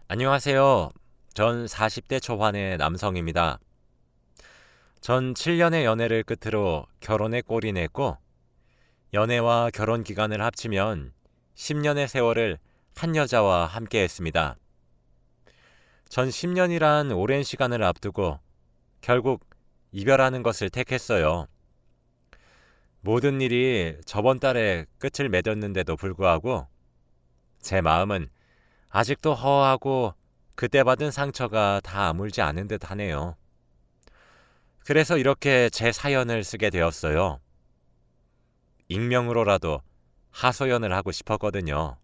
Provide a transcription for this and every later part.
안녕하세요. 전 40대 초반의 남성입니다. 전 7년의 연애를 끝으로 결혼에 골이 냈고, 연애와 결혼 기간을 합치면 10년의 세월을 한 여자와 함께 했습니다. 전 10년이란 오랜 시간을 앞두고 결국 이별하는 것을 택했어요. 모든 일이 저번 달에 끝을 맺었는데도 불구하고 제 마음은 아직도 허하고 그때 받은 상처가 다 아물지 않은 듯 하네요. 그래서 이렇게 제 사연을 쓰게 되었어요. 익명으로라도 하소연을 하고 싶었거든요.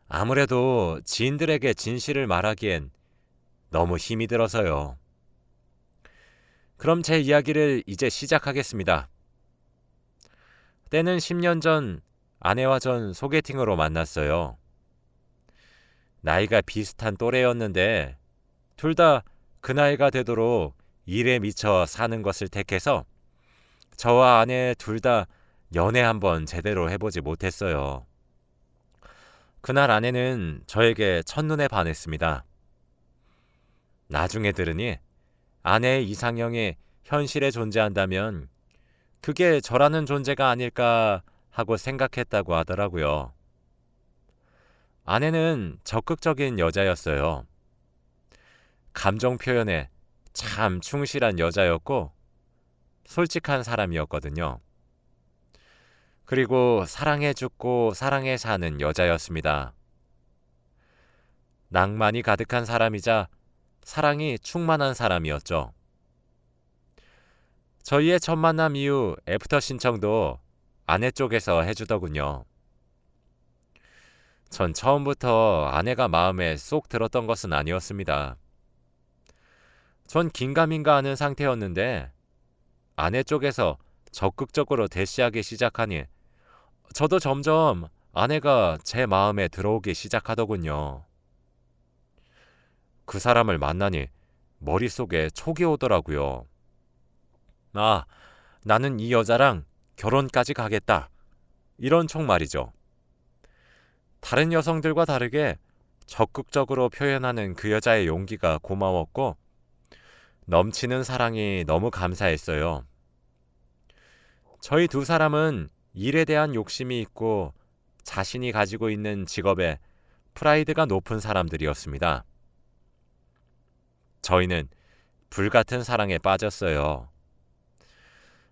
아무래도 지인들에게 진실을 말하기엔 너무 힘이 들어서요. 그럼 제 이야기를 이제 시작하겠습니다. 때는 10년 전 아내와 전 소개팅으로 만났어요. 나이가 비슷한 또래였는데 둘 다 그 나이가 되도록 일에 미쳐 사는 것을 택해서 저와 아내 둘 다 연애 한번 제대로 해보지 못했어요. 그날 아내는 저에게 첫눈에 반했습니다. 나중에 들으니 아내의 이상형이 현실에 존재한다면 그게 저라는 존재가 아닐까 하고 생각했다고 하더라고요. 아내는 적극적인 여자였어요. 감정 표현에 참 충실한 여자였고 솔직한 사람이었거든요. 그리고 사랑해 죽고 사랑해 사는 여자였습니다. 낭만이 가득한 사람이자 사랑이 충만한 사람이었죠. 저희의 첫 만남 이후 애프터 신청도 아내 쪽에서 해주더군요. 전 처음부터 아내가 마음에 쏙 들었던 것은 아니었습니다. 전 긴가민가 하는 상태였는데 아내 쪽에서 적극적으로 대시하기 시작하니 저도 점점 아내가 제 마음에 들어오기 시작하더군요. 그 사람을 만나니 머릿속에 촉이 오더라고요. 아, 나는 이 여자랑 결혼까지 가겠다. 이런 촉 말이죠. 다른 여성들과 다르게 적극적으로 표현하는 그 여자의 용기가 고마웠고 넘치는 사랑이 너무 감사했어요. 저희 두 사람은 일에 대한 욕심이 있고 자신이 가지고 있는 직업에 프라이드가 높은 사람들이었습니다. 저희는 불같은 사랑에 빠졌어요.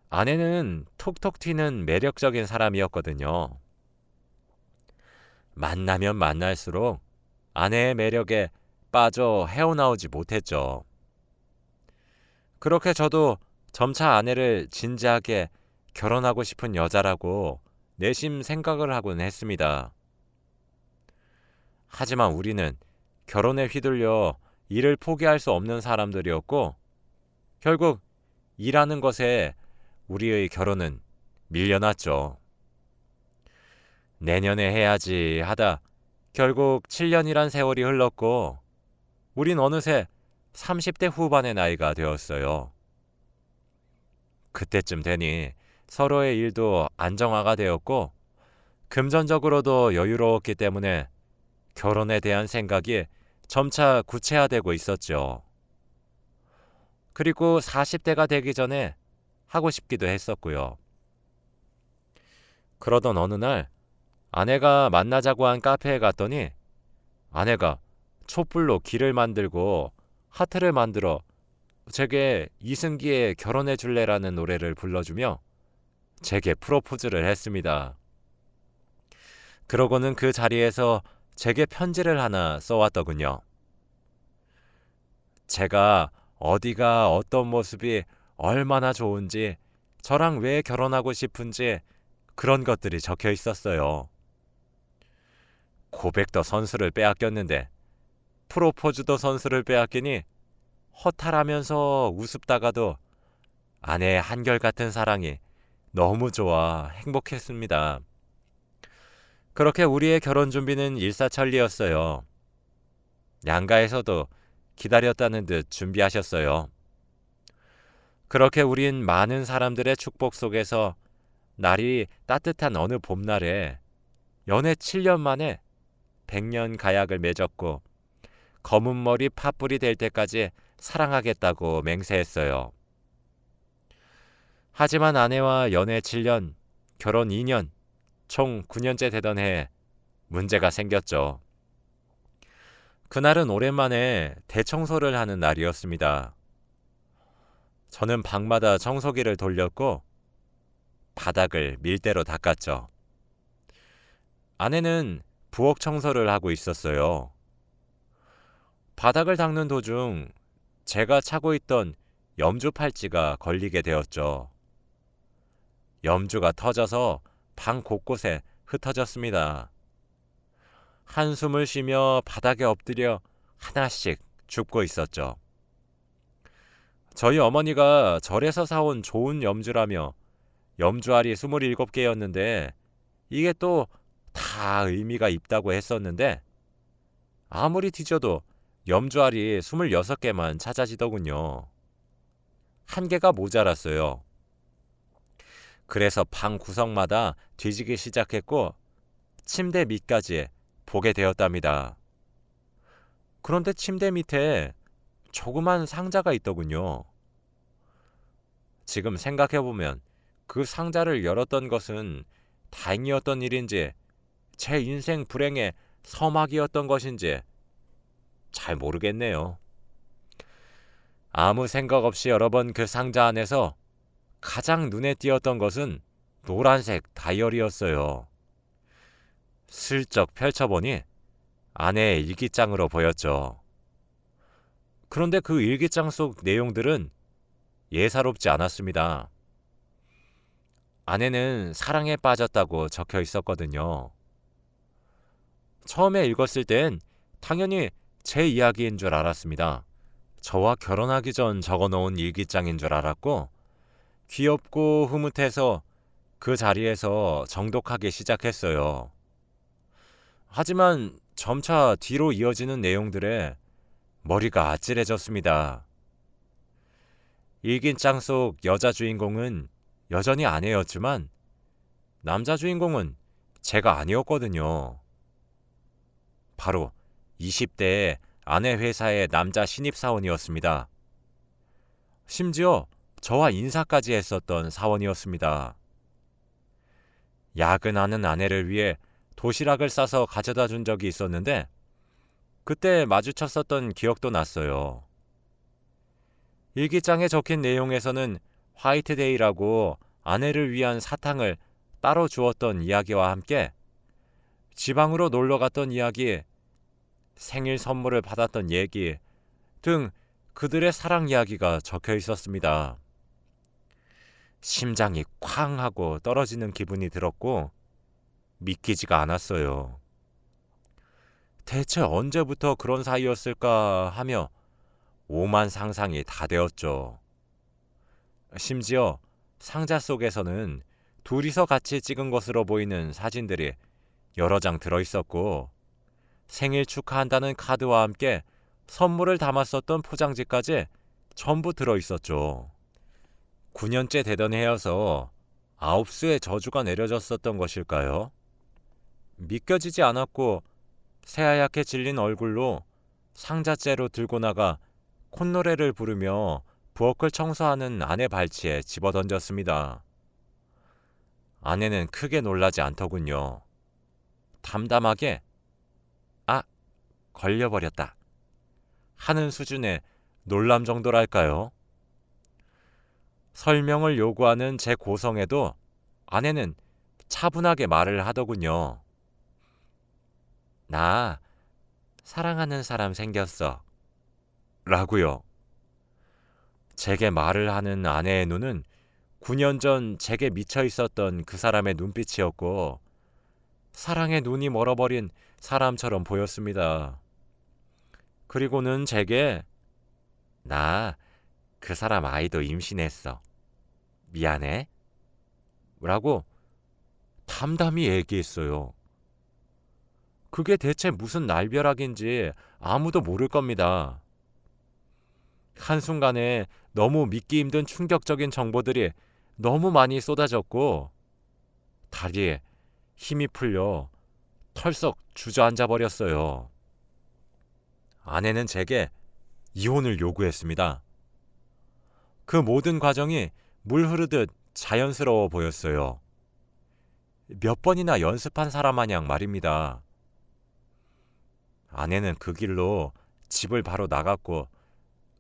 아내는 톡톡 튀는 매력적인 사람이었거든요. 만나면 만날수록 아내의 매력에 빠져 헤어나오지 못했죠. 그렇게 저도 점차 아내를 진지하게 결혼하고 싶은 여자라고 내심 생각을 하곤 했습니다. 하지만 우리는 결혼에 휘둘려 일을 포기할 수 없는 사람들이었고 결국 일하는 것에 우리의 결혼은 밀려났죠. 내년에 해야지 하다 결국 7년이란 세월이 흘렀고 우린 어느새 30대 후반의 나이가 되었어요. 그때쯤 되니 서로의 일도 안정화가 되었고 금전적으로도 여유로웠기 때문에 결혼에 대한 생각이 점차 구체화되고 있었죠. 그리고 40대가 되기 전에 하고 싶기도 했었고요. 그러던 어느 날 아내가 만나자고 한 카페에 갔더니 아내가 촛불로 길을 만들고 하트를 만들어 제게 이승기의 결혼해 줄래라는 노래를 불러주며 제게 프로포즈를 했습니다. 그러고는 그 자리에서 제게 편지를 하나 써왔더군요. 제가 어디가 어떤 모습이 얼마나 좋은지 저랑 왜 결혼하고 싶은지 그런 것들이 적혀 있었어요. 고백도 선수를 빼앗겼는데 프로포즈도 선수를 빼앗기니 허탈하면서 우습다가도 아내의 한결같은 사랑이 너무 좋아 행복했습니다. 그렇게 우리의 결혼 준비는 일사천리였어요. 양가에서도 기다렸다는 듯 준비하셨어요. 그렇게 우린 많은 사람들의 축복 속에서 날이 따뜻한 어느 봄날에 연애 7년 만에 백년 가약을 맺었고 검은 머리 팥불이 될 때까지 사랑하겠다고 맹세했어요. 하지만 아내와 연애 7년, 결혼 2년, 총 9년째 되던 해에 문제가 생겼죠. 그날은 오랜만에 대청소를 하는 날이었습니다. 저는 방마다 청소기를 돌렸고 바닥을 밀대로 닦았죠. 아내는 부엌 청소를 하고 있었어요. 바닥을 닦는 도중 제가 차고 있던 염주 팔찌가 걸리게 되었죠. 염주가 터져서 방 곳곳에 흩어졌습니다. 한숨을 쉬며 바닥에 엎드려 하나씩 줍고 있었죠. 저희 어머니가 절에서 사온 좋은 염주라며 염주알이 27개였는데 이게 또 다 의미가 있다고 했었는데 아무리 뒤져도 염주알이 26개만 찾아지더군요. 한 개가 모자랐어요. 그래서 방 구석마다 뒤지기 시작했고 침대 밑까지 보게 되었답니다. 그런데 침대 밑에 조그만 상자가 있더군요. 지금 생각해보면 그 상자를 열었던 것은 다행이었던 일인지 제 인생 불행의 서막이었던 것인지 잘 모르겠네요. 아무 생각 없이 열어본 그 상자 안에서 가장 눈에 띄었던 것은 노란색 다이어리였어요. 슬쩍 펼쳐보니 아내의 일기장으로 보였죠. 그런데 그 일기장 속 내용들은 예사롭지 않았습니다. 아내는 사랑에 빠졌다고 적혀 있었거든요. 처음에 읽었을 땐 당연히 제 이야기인 줄 알았습니다. 저와 결혼하기 전 적어놓은 일기장인 줄 알았고 귀엽고 흐뭇해서 그 자리에서 정독하기 시작했어요. 하지만 점차 뒤로 이어지는 내용들에 머리가 아찔해졌습니다. 일기장 속 여자 주인공은 여전히 아내였지만 남자 주인공은 제가 아니었거든요. 바로 20대의 아내 회사의 남자 신입사원이었습니다. 심지어 저와 인사까지 했었던 사원이었습니다. 야근하는 아내를 위해 도시락을 싸서 가져다 준 적이 있었는데 그때 마주쳤었던 기억도 났어요. 일기장에 적힌 내용에서는 화이트데이라고 아내를 위한 사탕을 따로 주었던 이야기와 함께 지방으로 놀러 갔던 이야기, 생일 선물을 받았던 얘기 등 그들의 사랑 이야기가 적혀 있었습니다. 심장이 쾅 하고 떨어지는 기분이 들었고 믿기지가 않았어요. 대체 언제부터 그런 사이였을까 하며 오만 상상이 다 되었죠. 심지어 상자 속에서는 둘이서 같이 찍은 것으로 보이는 사진들이 여러 장 들어있었고 생일 축하한다는 카드와 함께 선물을 담았었던 포장지까지 전부 들어있었죠. 9년째 되던 해여서 9수의 저주가 내려졌었던 것일까요? 믿겨지지 않았고 새하얗게 질린 얼굴로 상자째로 들고 나가 콧노래를 부르며 부엌을 청소하는 아내 발치에 집어던졌습니다. 아내는 크게 놀라지 않더군요. 담담하게 아, 걸려버렸다 하는 수준의 놀람 정도랄까요? 설명을 요구하는 제 고성에도 아내는 차분하게 말을 하더군요. 나 사랑하는 사람 생겼어 라고요. 제게 말을 하는 아내의 눈은 9년 전 제게 미쳐 있었던 그 사람의 눈빛이었고 사랑의 눈이 멀어버린 사람처럼 보였습니다. 그리고는 제게 나 그 사람 아이도 임신했어. 미안해. 라고 담담히 얘기했어요. 그게 대체 무슨 날벼락인지 아무도 모를 겁니다. 한순간에 너무 믿기 힘든 충격적인 정보들이 너무 많이 쏟아졌고 다리에 힘이 풀려 털썩 주저앉아 버렸어요. 아내는 제게 이혼을 요구했습니다. 그 모든 과정이 물 흐르듯 자연스러워 보였어요. 몇 번이나 연습한 사람 마냥 말입니다. 아내는 그 길로 집을 바로 나갔고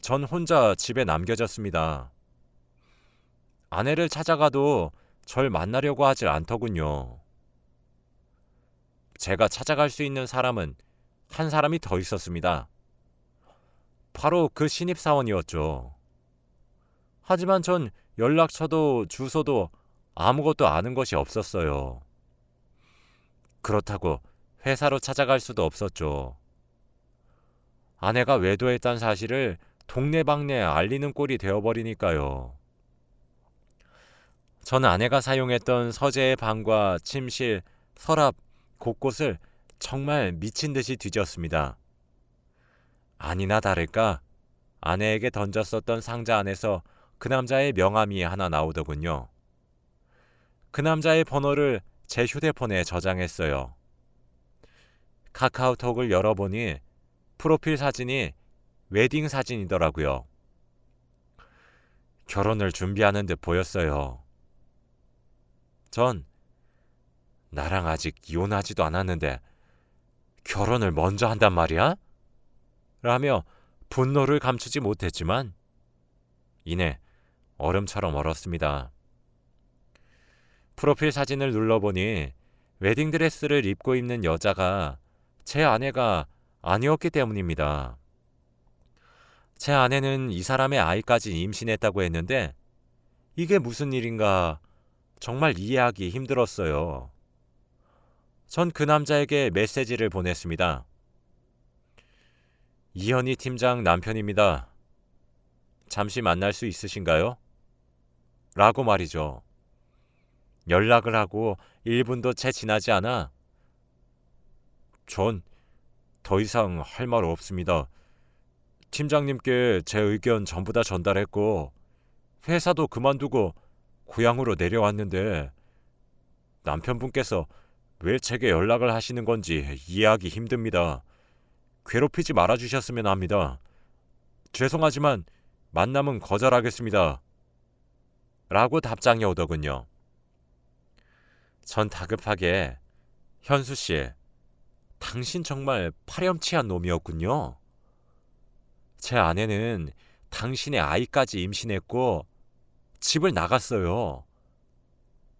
전 혼자 집에 남겨졌습니다. 아내를 찾아가도 절 만나려고 하질 않더군요. 제가 찾아갈 수 있는 사람은 한 사람이 더 있었습니다. 바로 그 신입사원이었죠. 하지만 전 연락처도 주소도 아무것도 아는 것이 없었어요. 그렇다고 회사로 찾아갈 수도 없었죠. 아내가 외도했다는 사실을 동네방네에 알리는 꼴이 되어버리니까요. 전 아내가 사용했던 서재의 방과 침실, 서랍 곳곳을 정말 미친 듯이 뒤졌습니다. 아니나 다를까 아내에게 던졌었던 상자 안에서 그 남자의 명함이 하나 나오더군요. 그 남자의 번호를 제 휴대폰에 저장했어요. 카카오톡을 열어보니 프로필 사진이 웨딩 사진이더라고요. 결혼을 준비하는 듯 보였어요. 전 나랑 아직 이혼하지도 않았는데 결혼을 먼저 한단 말이야? 라며 분노를 감추지 못했지만 이내 얼음처럼 얼었습니다. 프로필 사진을 눌러보니 웨딩드레스를 입고 있는 여자가 제 아내가 아니었기 때문입니다. 제 아내는 이 사람의 아이까지 임신했다고 했는데 이게 무슨 일인가 정말 이해하기 힘들었어요. 전 그 남자에게 메시지를 보냈습니다. 이현희 팀장 남편입니다. 잠시 만날 수 있으신가요? 라고 말이죠. 연락을 하고 1분도 채 지나지 않아 전 더 이상 할 말 없습니다. 팀장님께 제 의견 전부 다 전달했고 회사도 그만두고 고향으로 내려왔는데 남편분께서 왜 제게 연락을 하시는 건지 이해하기 힘듭니다. 괴롭히지 말아주셨으면 합니다. 죄송하지만 만남은 거절하겠습니다. 라고 답장이 오더군요. 전 다급하게 현수 씨, 당신 정말 파렴치한 놈이었군요. 제 아내는 당신의 아이까지 임신했고 집을 나갔어요.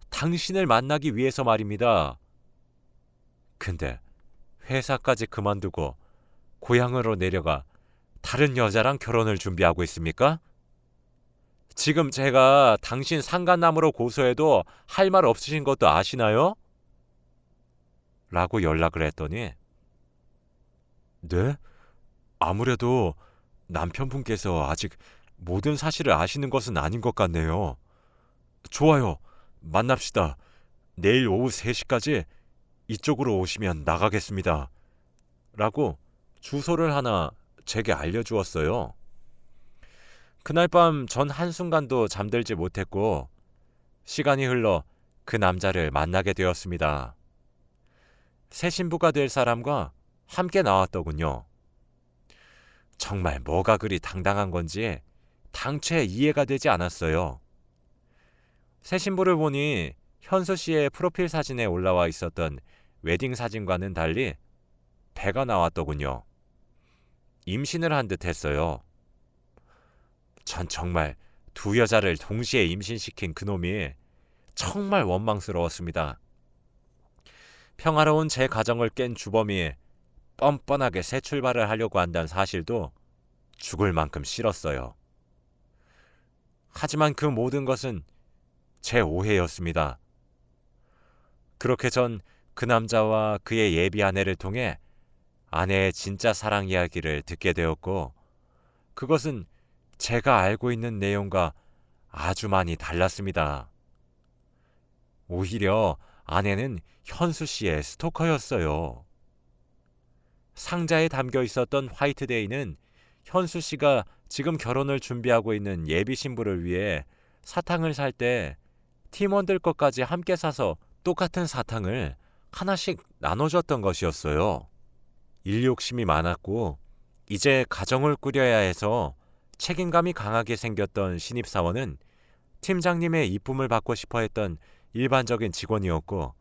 당신을 만나기 위해서 말입니다. 근데 회사까지 그만두고 고향으로 내려가 다른 여자랑 결혼을 준비하고 있습니까? 지금 제가 당신 상간남으로 고소해도 할 말 없으신 것도 아시나요? 라고 연락을 했더니 네? 아무래도 남편분께서 아직 모든 사실을 아시는 것은 아닌 것 같네요. 좋아요. 만납시다. 내일 오후 3시까지 이쪽으로 오시면 나가겠습니다. 라고 주소를 하나 제게 알려주었어요. 그날 밤 전 한순간도 잠들지 못했고 시간이 흘러 그 남자를 만나게 되었습니다. 새 신부가 될 사람과 함께 나왔더군요. 정말 뭐가 그리 당당한 건지 당최 이해가 되지 않았어요. 새 신부를 보니 현수 씨의 프로필 사진에 올라와 있었던 웨딩 사진과는 달리 배가 나왔더군요. 임신을 한 듯 했어요. 전 정말 두 여자를 동시에 임신시킨 그놈이 정말 원망스러웠습니다. 평화로운 제 가정을 깬 주범이 뻔뻔하게 새 출발을 하려고 한다는 사실도 죽을 만큼 싫었어요. 하지만 그 모든 것은 제 오해였습니다. 그렇게 전 그 남자와 그의 예비 아내를 통해 아내의 진짜 사랑 이야기를 듣게 되었고 그것은 제가 알고 있는 내용과 아주 많이 달랐습니다. 오히려 아내는 현수 씨의 스토커였어요. 상자에 담겨 있었던 화이트데이는 현수 씨가 지금 결혼을 준비하고 있는 예비 신부를 위해 사탕을 살 때 팀원들 것까지 함께 사서 똑같은 사탕을 하나씩 나눠줬던 것이었어요. 일 욕심이 많았고 이제 가정을 꾸려야 해서 책임감이 강하게 생겼던 신입사원은 팀장님의 이쁨을 받고 싶어 했던 일반적인 직원이었고,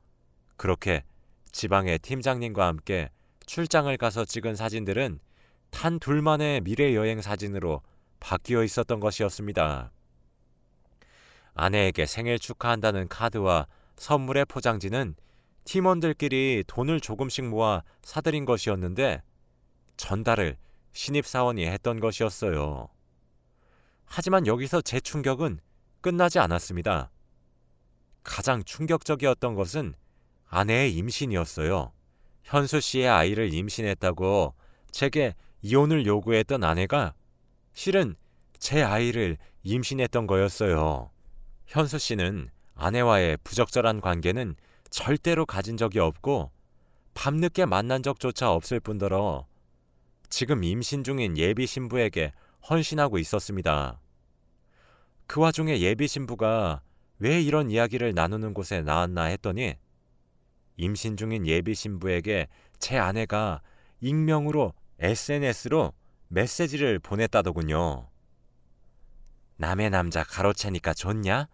그렇게 지방의 팀장님과 함께 출장을 가서 찍은 사진들은 단 둘만의 미래 여행 사진으로 바뀌어 있었던 것이었습니다. 아내에게 생일 축하한다는 카드와 선물의 포장지는 팀원들끼리 돈을 조금씩 모아 사들인 것이었는데 전달을 신입사원이 했던 것이었어요. 하지만 여기서 제 충격은 끝나지 않았습니다. 가장 충격적이었던 것은 아내의 임신이었어요. 현수 씨의 아이를 임신했다고 제게 이혼을 요구했던 아내가 실은 제 아이를 임신했던 거였어요. 현수 씨는 아내와의 부적절한 관계는 절대로 가진 적이 없고 밤늦게 만난 적조차 없을 뿐더러 지금 임신 중인 예비 신부에게 헌신하고 있었습니다. 그 와중에 예비 신부가 왜 이런 이야기를 나누는 곳에 나왔나 했더니 임신 중인 예비 신부에게 제 아내가 익명으로 SNS로 메시지를 보냈다더군요. 남의 남자 가로채니까 좋냐?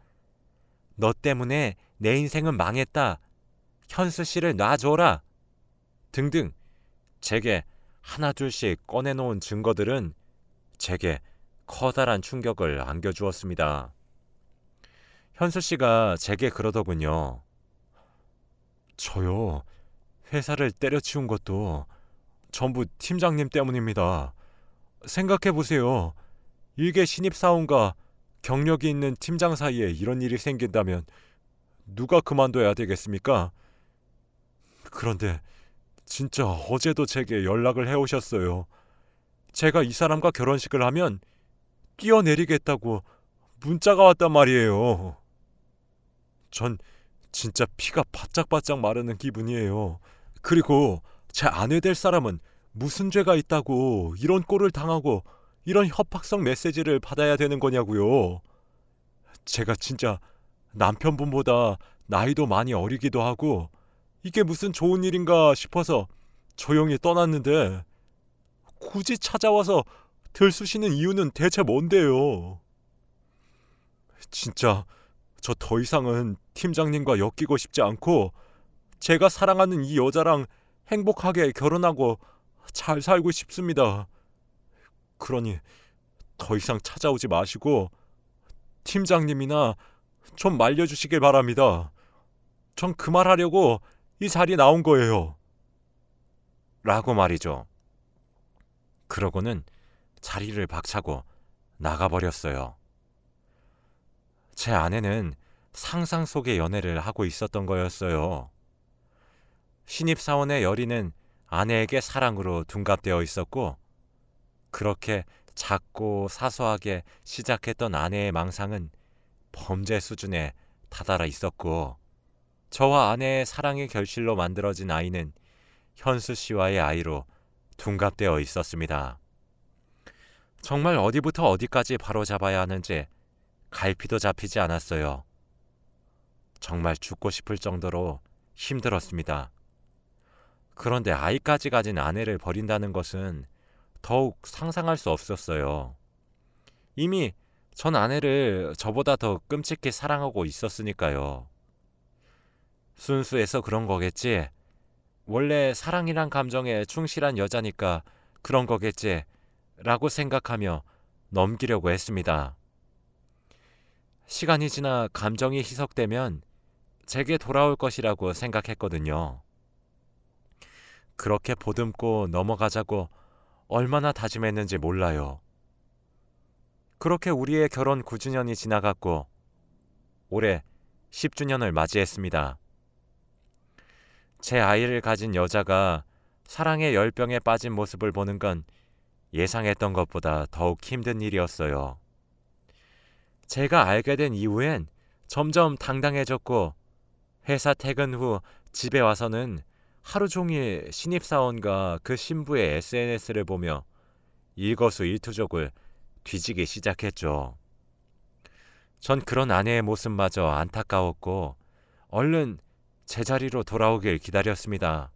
너 때문에 내 인생은 망했다. 현수 씨를 놔줘라. 등등 제게 하나둘씩 꺼내놓은 증거들은 제게 커다란 충격을 안겨주었습니다. 현수 씨가 제게 그러더군요. 저요, 회사를 때려치운 것도 전부 팀장님 때문입니다. 생각해보세요. 일개 신입사원과 경력이 있는 팀장 사이에 이런 일이 생긴다면 누가 그만둬야 되겠습니까? 그런데 진짜 어제도 제게 연락을 해오셨어요. 제가 이 사람과 결혼식을 하면 뛰어내리겠다고 문자가 왔단 말이에요. 전 진짜 피가 바짝바짝 마르는 기분이에요. 그리고 제 아내 될 사람은 무슨 죄가 있다고 이런 꼴을 당하고 이런 협박성 메시지를 받아야 되는 거냐고요. 제가 진짜 남편분보다 나이도 많이 어리기도 하고 이게 무슨 좋은 일인가 싶어서 조용히 떠났는데 굳이 찾아와서 들쑤시는 이유는 대체 뭔데요? 진짜 저 더 이상은 팀장님과 엮이고 싶지 않고 제가 사랑하는 이 여자랑 행복하게 결혼하고 잘 살고 싶습니다. 그러니 더 이상 찾아오지 마시고 팀장님이나 좀 말려주시길 바랍니다. 전 그 말 하려고 이 자리에 나온 거예요. 라고 말이죠. 그러고는 자리를 박차고 나가버렸어요. 제 아내는 상상 속의 연애를 하고 있었던 거였어요. 신입사원의 열의는 아내에게 사랑으로 둔갑되어 있었고 그렇게 작고 사소하게 시작했던 아내의 망상은 범죄 수준에 다다라 있었고 저와 아내의 사랑의 결실로 만들어진 아이는 현수 씨와의 아이로 둔갑되어 있었습니다. 정말 어디부터 어디까지 바로잡아야 하는지 갈피도 잡히지 않았어요. 정말 죽고 싶을 정도로 힘들었습니다. 그런데 아이까지 가진 아내를 버린다는 것은 더욱 상상할 수 없었어요. 이미 전 아내를 저보다 더 끔찍히 사랑하고 있었으니까요. 순수해서 그런 거겠지. 원래 사랑이란 감정에 충실한 여자니까 그런 거겠지. 라고 생각하며 넘기려고 했습니다. 시간이 지나 감정이 희석되면 제게 돌아올 것이라고 생각했거든요. 그렇게 보듬고 넘어가자고 얼마나 다짐했는지 몰라요. 그렇게 우리의 결혼 9주년이 지나갔고 올해 10주년을 맞이했습니다. 제 아이를 가진 여자가 사랑의 열병에 빠진 모습을 보는 건 예상했던 것보다 더욱 힘든 일이었어요. 제가 알게 된 이후엔 점점 당당해졌고 회사 퇴근 후 집에 와서는 하루 종일 신입사원과 그 신부의 SNS를 보며 일거수일투족을 뒤지기 시작했죠. 전 그런 아내의 모습마저 안타까웠고 얼른 제자리로 돌아오길 기다렸습니다.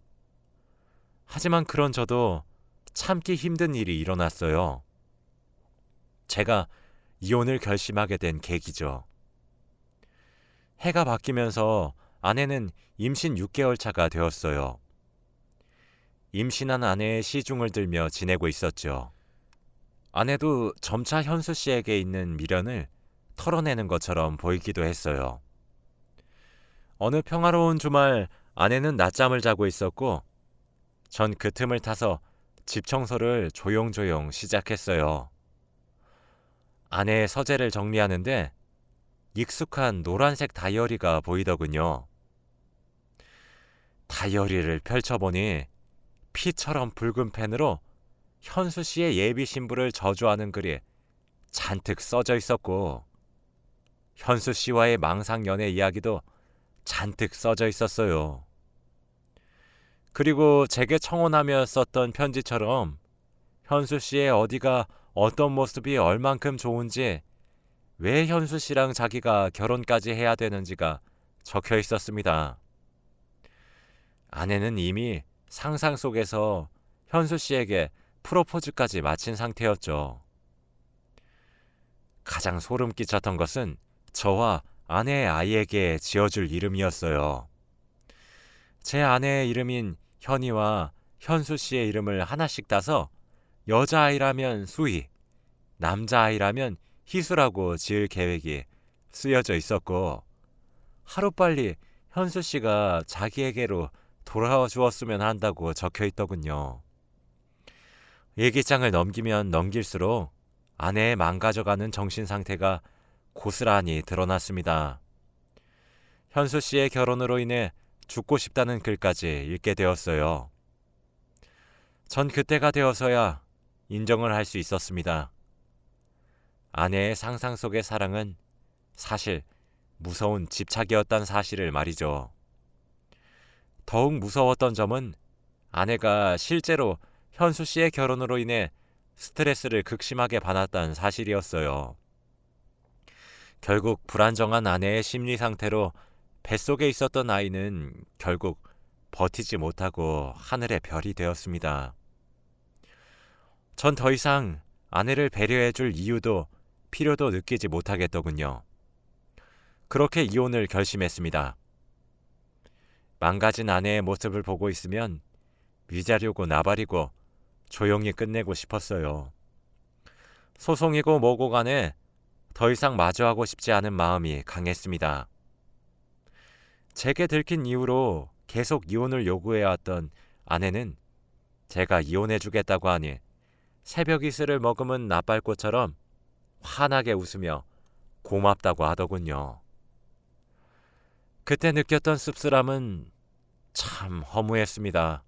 하지만 그런 저도 참기 힘든 일이 일어났어요. 제가 이혼을 결심하게 된 계기죠. 해가 바뀌면서 아내는 임신 6개월 차가 되었어요. 임신한 아내의 시중을 들며 지내고 있었죠. 아내도 점차 현수 씨에게 있는 미련을 털어내는 것처럼 보이기도 했어요. 어느 평화로운 주말 아내는 낮잠을 자고 있었고 전 그 틈을 타서 집 청소를 조용조용 시작했어요. 아내의 서재를 정리하는데 익숙한 노란색 다이어리가 보이더군요. 다이어리를 펼쳐보니 피처럼 붉은 펜으로 현수 씨의 예비 신부를 저주하는 글이 잔뜩 써져 있었고 현수 씨와의 망상 연애 이야기도 잔뜩 써져 있었어요. 그리고 제게 청혼하며 썼던 편지처럼 현수 씨의 어디가 어떤 모습이 얼만큼 좋은지, 왜 현수 씨랑 자기가 결혼까지 해야 되는지가 적혀 있었습니다. 아내는 이미 상상 속에서 현수 씨에게 프로포즈까지 마친 상태였죠. 가장 소름 끼쳤던 것은 저와 아내의 아이에게 지어줄 이름이었어요. 제 아내의 이름인 현이와 현수 씨의 이름을 하나씩 따서 여자아이라면 수희, 남자아이라면 희수라고 지을 계획이 쓰여져 있었고, 하루빨리 현수 씨가 자기에게로 돌아와 주었으면 한다고 적혀 있더군요. 일기장을 넘기면 넘길수록 아내의 망가져가는 정신 상태가 고스란히 드러났습니다. 현수 씨의 결혼으로 인해 죽고 싶다는 글까지 읽게 되었어요. 전 그때가 되어서야 인정을 할 수 있었습니다. 아내의 상상 속의 사랑은 사실 무서운 집착이었단 사실을 말이죠. 더욱 무서웠던 점은 아내가 실제로 현수 씨의 결혼으로 인해 스트레스를 극심하게 받았다는 사실이었어요. 결국 불안정한 아내의 심리 상태로 뱃속에 있었던 아이는 결국 버티지 못하고 하늘의 별이 되었습니다. 전 더 이상 아내를 배려해줄 이유도 필요도 느끼지 못하겠더군요. 그렇게 이혼을 결심했습니다. 망가진 아내의 모습을 보고 있으면 위자료고 나발이고 조용히 끝내고 싶었어요. 소송이고 뭐고 간에 더 이상 마주하고 싶지 않은 마음이 강했습니다. 제게 들킨 이후로 계속 이혼을 요구해왔던 아내는 제가 이혼해주겠다고 하니 새벽 이슬을 머금은 나팔꽃처럼 환하게 웃으며 고맙다고 하더군요. 그때 느꼈던 씁쓸함은 참 허무했습니다.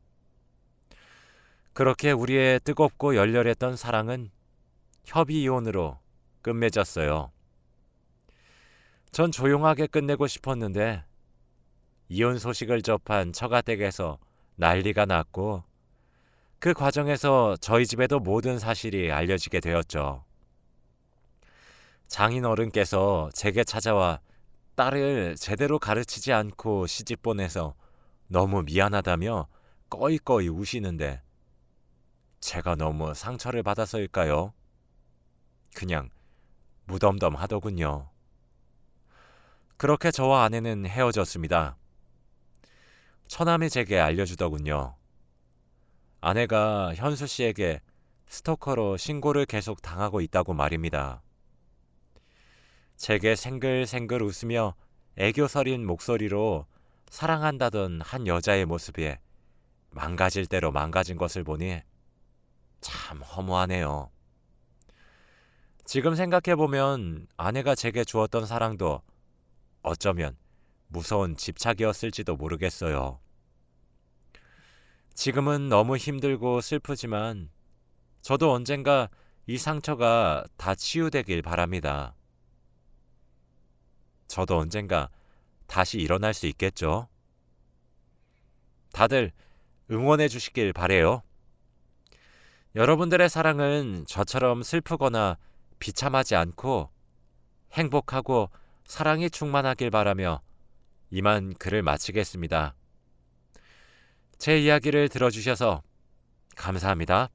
그렇게 우리의 뜨겁고 열렬했던 사랑은 협의 이혼으로 끝맺었어요. 전 조용하게 끝내고 싶었는데 이혼 소식을 접한 처가댁에서 난리가 났고, 그 과정에서 저희 집에도 모든 사실이 알려지게 되었죠. 장인 어른께서 제게 찾아와 딸을 제대로 가르치지 않고 시집 보내서 너무 미안하다며 꺼이꺼이 우시는데 제가 너무 상처를 받아서일까요? 그냥 무덤덤하더군요. 그렇게 저와 아내는 헤어졌습니다. 처남이 제게 알려주더군요. 아내가 현수 씨에게 스토커로 신고를 계속 당하고 있다고 말입니다. 제게 생글생글 웃으며 애교 서린 목소리로 사랑한다던 한 여자의 모습이 망가질 대로 망가진 것을 보니 참 허무하네요. 지금 생각해보면 아내가 제게 주었던 사랑도 어쩌면 무서운 집착이었을지도 모르겠어요. 지금은 너무 힘들고 슬프지만 저도 언젠가 이 상처가 다 치유되길 바랍니다. 저도 언젠가 다시 일어날 수 있겠죠? 다들 응원해 주시길 바래요. 여러분들의 사랑은 저처럼 슬프거나 비참하지 않고 행복하고 사랑이 충만하길 바라며 이만 글을 마치겠습니다. 제 이야기를 들어주셔서 감사합니다.